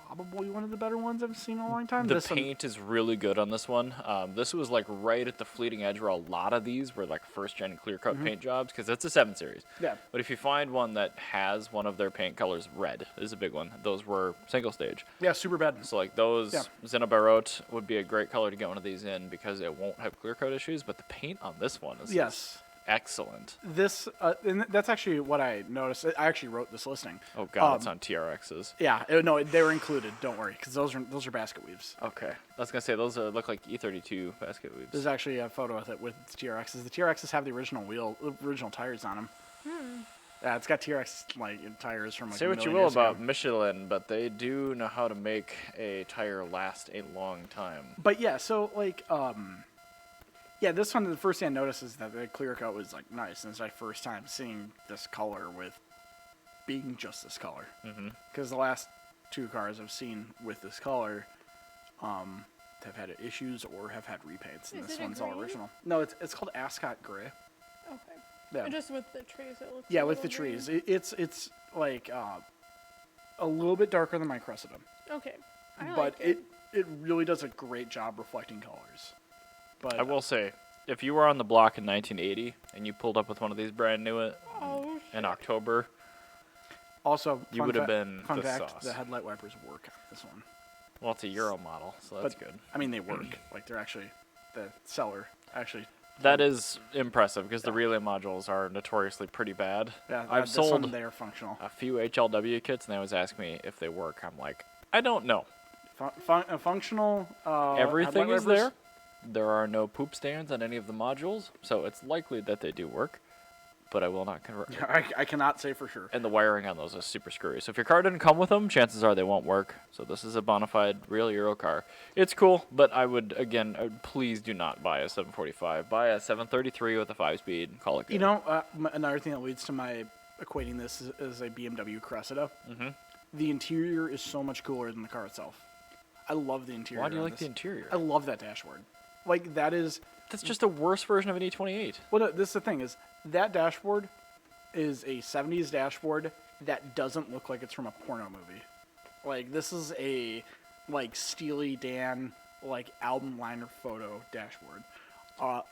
probably one of the better ones I've seen in a long time. The This one- paint is really good on this one. This was like right at the fleeting edge where a lot of these were like first-gen clear-coat paint jobs because it's a 7 Series. Yeah. But if you find one that has one of their paint colors, red is a big one. Those were single stage. yeah, super bad. So like those Yeah. Zinnobarot would be a great color to get one of these in because it won't have clear coat issues, but the paint on this one is Yes. excellent. This and that's actually what I noticed. I actually wrote this listing. Oh god, it's on TRXs. Yeah, no, they were included. Don't worry, because those are basket weaves. Okay, I was gonna say those look like E32 basket weaves. There's actually a photo with it with TRXs. The TRXs have the original tires on them. Yeah, it's got TRX tires from like. Say a what you million will years ago. about Michelin, but they do know how to make a tire last a long time. But yeah, so yeah, this one, the first thing I noticed is that the clear coat was like nice, and it's my first time seeing this color with being just this color. Because the last 2 cars I've seen with this color have had issues or have had repaints, and Is this it a one's all green? original. No, it's called Ascot Gray. Okay. Yeah. Just with the trees, it looks. Yeah, a with the little green. trees, it's like a little bit darker than my Cressida, Okay. I but like it. it really does a great job reflecting colors. But I will say, if you were on the block in 1980 and you pulled up with one of these brand new Oh, in October, also, you fun would have fa- been fun the fact: sauce. the headlight wipers work on this one. Well, it's a Euro model, so that's But, good. I mean, they work. Like they're actually the seller actually. That is impressive because the relay modules are notoriously pretty bad. Yeah, I've this sold one, they are functional. a few HLW kits, and they always ask me if they work. I'm like, I don't know. Functional. Everything headlight is wipers. there. There are no poop stands on any of the modules, so it's likely that they do work, but I will not convert. I cannot say for sure. And the wiring on those is super screwy. So if your car didn't come with them, chances are they won't work. So this is a bona fide real Euro car. It's cool, but I would, please do not buy a 745. Buy a 733 with a 5-speed and call it good. You know, another thing that leads to my equating this as a BMW Cressida. The interior is so much cooler than the car itself. I love the interior. Why do you on like this. the interior? I love that dashboard. Like that is. That's just a worse version of an E28. Well, no, this is the thing is that dashboard is a 70s dashboard that doesn't look like it's from a porno movie. Like this is a like Steely Dan like album liner photo dashboard.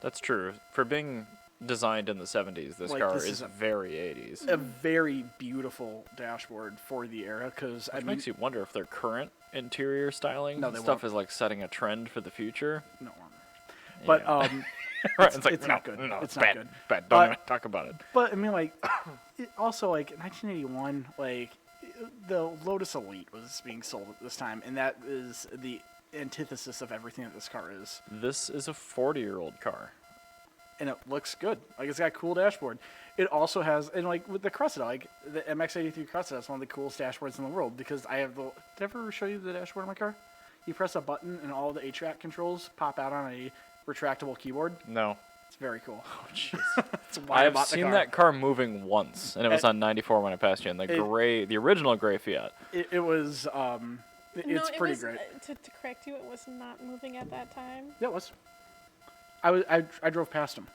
That's true. For being designed in the 70s, this Like, car this is is a- very 80s. A very beautiful dashboard for the era because I Which mean, makes you wonder if their current interior styling No, and they stuff won't. is like setting a trend for the future. no, but Yeah. it's, It's like, it's no, not good. no, it's bad, not good. bad. Don't even talk about it. But I mean, like, also like 1981, like the Lotus Elite was being sold at this time, and that is the antithesis of everything that this car is. This is a 40-year-old car. And it looks good. Like it's got a cool dashboard. It also has, and like with the Cressida, like the MX-83 Cressida is one of the coolest dashboards in the world because I have the. Did I ever show you the dashboard of my car? You press a button and all the HVAC controls pop out on a retractable keyboard. No. It's very cool. Oh, jeez. That's why I I've bought the seen car. that car moving once, and it was It- on 94 when I passed you in the original gray Fiat. It was. It's it pretty was, great. To correct you, it was not moving at that time. Yeah, it was. I drove past him.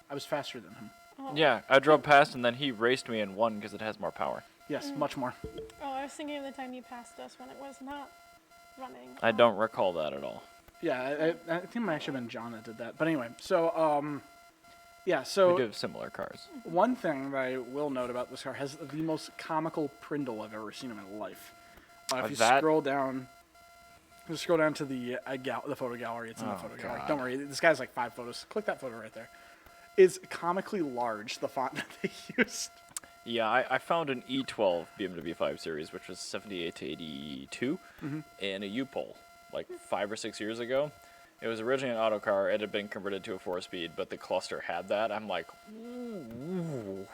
I was faster than him. Oh. Yeah, I drove past, and then he raced me and won because it has more power. Yes, much more. Oh, I was thinking of the time you passed us when it was not running. I don't recall that at all. Yeah, I think it might actually have been John that did that. But anyway, so yeah, We so do have similar cars. one thing that I will note about this car has the most comical prindle I've ever seen in my life. If you That- scroll down, just scroll down to the photo gallery. It's in the Oh, photo gallery. God. Don't worry, this guy's like 5 photos. Click that photo right there. It's comically large, the font that they used. Yeah, I found an E12 BMW 5 Series, which was 78 to 82, in a U-Pole, like 5 or 6 years ago. It was originally an auto car. It had been converted to a 4-speed, but the cluster had that. I'm like, ooh.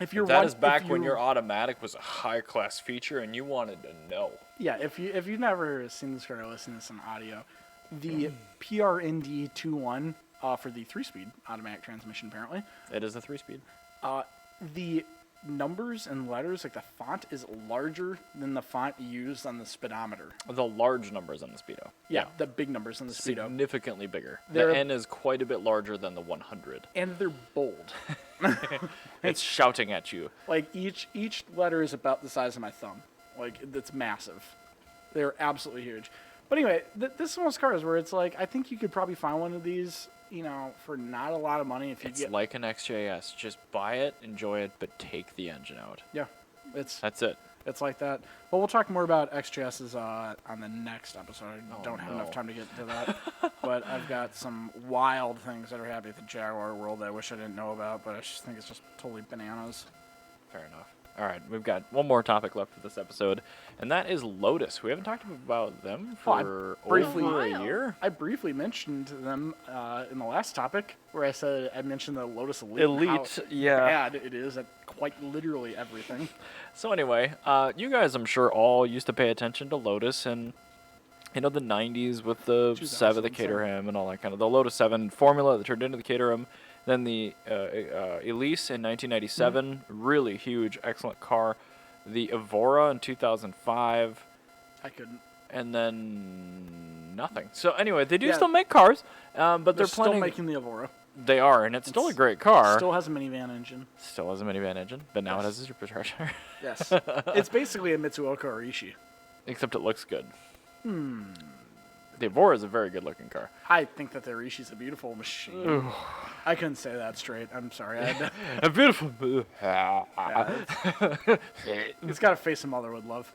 If you're That one- is back if when you- your automatic was a high-class feature, and you wanted to know. Yeah, if you've never seen this car or listened to this on audio, the PRND 21 for the 3-speed automatic transmission apparently, It is a 3-speed. the numbers and letters, like the font is larger than the font used on the speedometer. The large numbers on the Speedo. Yeah, the big numbers on the speedo, Significantly bigger. They're- The N is quite a bit larger than the 100. and they're bold. It's shouting at you. Like each letter is about the size of my thumb. Like it's massive. They're absolutely huge. But anyway, this is one of those cars where it's like I think you could probably find one of these, for not a lot of money if you It's get. like an XJS. Just buy it, enjoy it, but take the engine out. Yeah, it's That's it. It's like that. But we'll talk more about XJS's on the next episode. I don't have no. enough time to get to that. But I've got some wild things that are happening at the Jaguar world that I wish I didn't know about, but I just think it's just totally bananas. Fair enough. All right, we've got one more topic left for this episode, and that is Lotus. We haven't talked about them for over a year. I briefly mentioned them in the last topic, where I mentioned the Lotus Elite. Elite, and how yeah. bad it is at quite literally everything. So anyway, you guys, I'm sure, all used to pay attention to Lotus and, the 90s with the 7, the 2007. Caterham and all that kind of, the Lotus 7 formula that turned into the Caterham. Then the Elise in 1997, really huge, excellent car. The Evora in 2005, I couldn't. and then nothing. So anyway, they do Yeah. still make cars, but They're they're still planning. making the Evora. They are, and it's still a It's great car. Still has a minivan engine. Still has a minivan engine, but now it Yes. has a supercharger. Yes. It's basically a Mitsuoka Arishi. Except it looks good. The Evora is a very good-looking car. I think that the Arishi's a beautiful machine. I couldn't say that straight. I'm sorry. I had to, A beautiful. it's got a face a mother would love.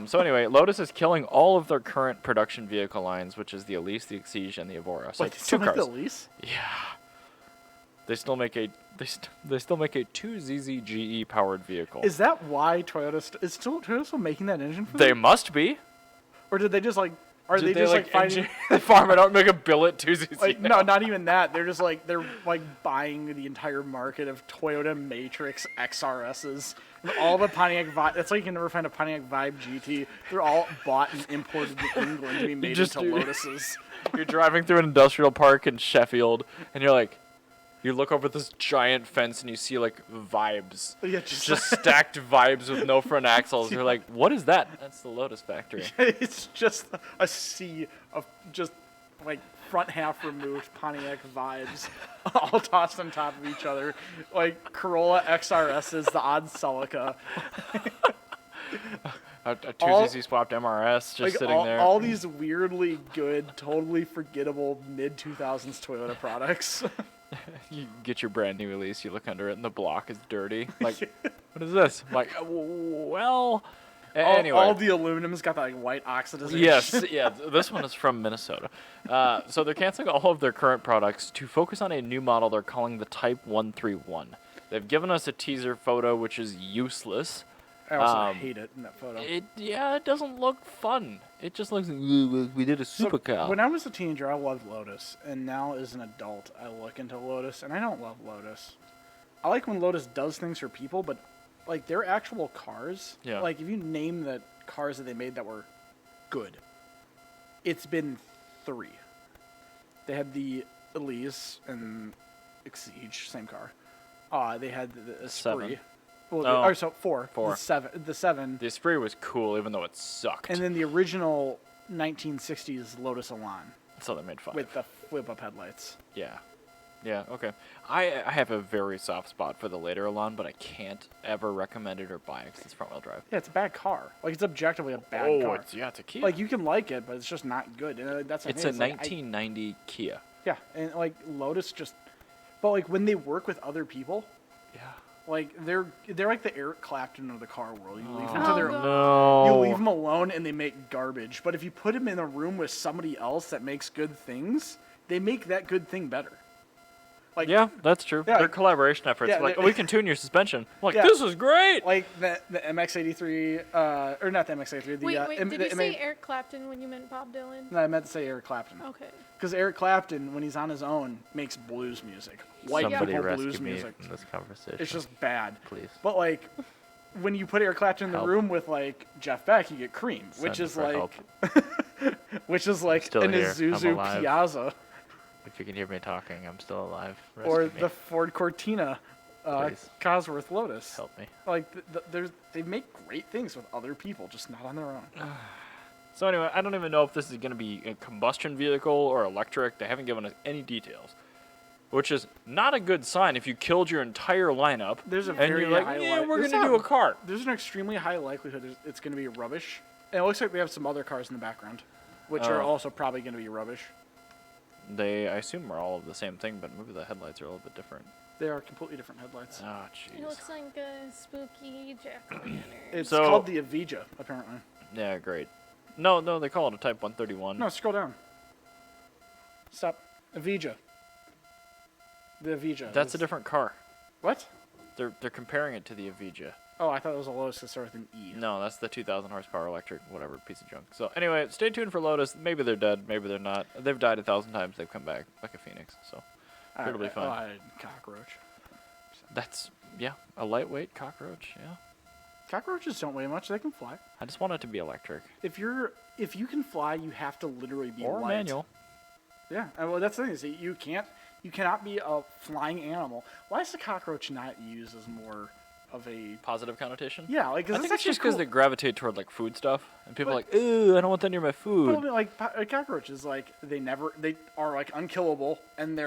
So anyway, Lotus is killing all of their current production vehicle lines, which is the Elise, the Exige, and the Evora. So Wait, it's they still two make cars. the lease? Yeah. They still make a they still make a 2ZZGE powered vehicle. Is that why Toyota is Toyota still making that engine for They them? must be. Or did they just like? Are Did they just like finding? they farm it out and make a billet 2ZZ? Like no, not even that. They're just like they're like buying the entire market of Toyota Matrix XRSs. And all the Pontiac Vibe. That's why you can never find a Pontiac Vibe GT. They're all bought and imported to England to be made Just into do- Lotuses. You're driving through an industrial park in Sheffield, and you're like, you look over this giant fence and you see like vibes. Yeah, Just stacked vibes with no front axles. You're like, what is that? That's the Lotus factory. It's just a sea of just like front half removed Pontiac Vibes, all tossed on top of each other, like Corolla XRSs, the odd Celica, A 2ZZ swapped MRS just like sitting there. all these weirdly good, totally forgettable mid 2000s Toyota products. You get your brand new Elise, you look under it, and the block is dirty. Like, what is this? I'm like, well, anyway. all the aluminum's got that like white oxidization. Yes, yeah. This one is from Minnesota. So they're canceling all of their current products to focus on a new model they're calling the Type 131. They've given us a teaser photo, which is useless. I also hate it in that photo. It doesn't look fun. It just looks like we did a So, supercar. when I was a teenager, I loved Lotus, and now as an adult, I look into Lotus, and I don't love Lotus. I like when Lotus does things for people, but like their actual cars, Yeah. like if you name the cars that they made that were good, it's been 3. They had the Elise and Exige, same car. They had the Esprit. 7. Well, Oh. or so 4. 4. The 7. The Esprit was cool, even though it sucked. And then the original 1960s Lotus Elan So they made 5. with the flip-up headlights. Yeah. Yeah, okay. I have a very soft spot for the later Elan, but I can't ever recommend it or buy it because it's front-wheel drive. Yeah, it's a bad car. Like, it's objectively a bad car. It's a Kia. Like, you can like it, but it's just not good. And that's the it's thing, a like, 1990 Kia. yeah, and, like, Lotus just... But, like, when they work with other people, Yeah. like, they're like the Eric Clapton of the car world. You leave them Oh, to their... God. No. You leave them alone, and they make garbage. But if you put them in a room with somebody else that makes good things, they make that good thing better. Like, Yeah, that's true. Yeah, They're collaboration efforts. yeah, like, they- we can tune your suspension. I'm like, Yeah. this is great. like the MX-83, or not the MX-83, the... Wait, did the you say Eric Clapton when you meant Bob Dylan? No, I meant to say Eric Clapton. Okay. Because Eric Clapton, when he's on his own, makes blues music. White Somebody people rescue blues me music. from this conversation. It's just bad. Please. But like, when you put Eric Clapton in the Help. room with like Jeff Beck, you get Cream, which Send is for like, help. which is like still an here. I'm Isuzu alive. Piazza If you can hear me talking, I'm still alive. or Rescue me. the Ford Cortina, Please. Cosworth Lotus. Help me. Like, they make great things with other people, just not on their own. So anyway, I don't even know if this is going to be a combustion vehicle or electric. They haven't given us any details, which is not a good sign if you killed your entire lineup. There's a and very you're like, high yeah, we're there's going to do a car. There's an extremely high likelihood it's going to be rubbish. And it looks like we have some other cars in the background, which are Oh. also probably going to be rubbish. I assume, are all of the same thing, but maybe the headlights are a little bit different. They are completely different headlights. Oh, It jeez. looks like a spooky jack-o'-lantern. It's So- called the Avija, apparently. Yeah, great. No, they call it a Type 131. No, scroll down. Stop. Avija. The Avija. That's is- a different car. What? They're comparing it to the Avija. Oh, I thought it was a Lotus that started with an E. No, that's the 2,000 horsepower electric, whatever, piece of junk. So anyway, stay tuned for Lotus. Maybe they're dead, maybe they're not. They've died 1,000 times. They've come back like a phoenix. So it'll be fun. Cockroach. That's a lightweight cockroach. Yeah, Cockroaches don't weigh much. They can fly. I just want it to be electric If you can fly, you have to literally be or light. manual. Yeah, and well, that's the thing is that you cannot be a flying animal. Why is the cockroach not used as more of a Positive connotation. yeah? Like, 'cause I it's think it's actually just because cool. they gravitate toward like food stuff, and people are But- like, "Ooh, I don't want that near my Well, I food." mean, like cockroaches, like they are like unkillable and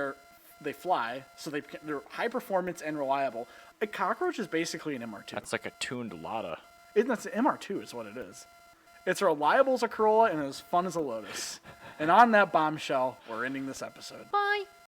they fly, so they're high performance and reliable. A cockroach is basically an MR2. That's like a tuned Lotta. That's an MR2 is what it is. It's reliable as a Corolla and as fun as a Lotus. And on that bombshell, we're ending this episode. Bye.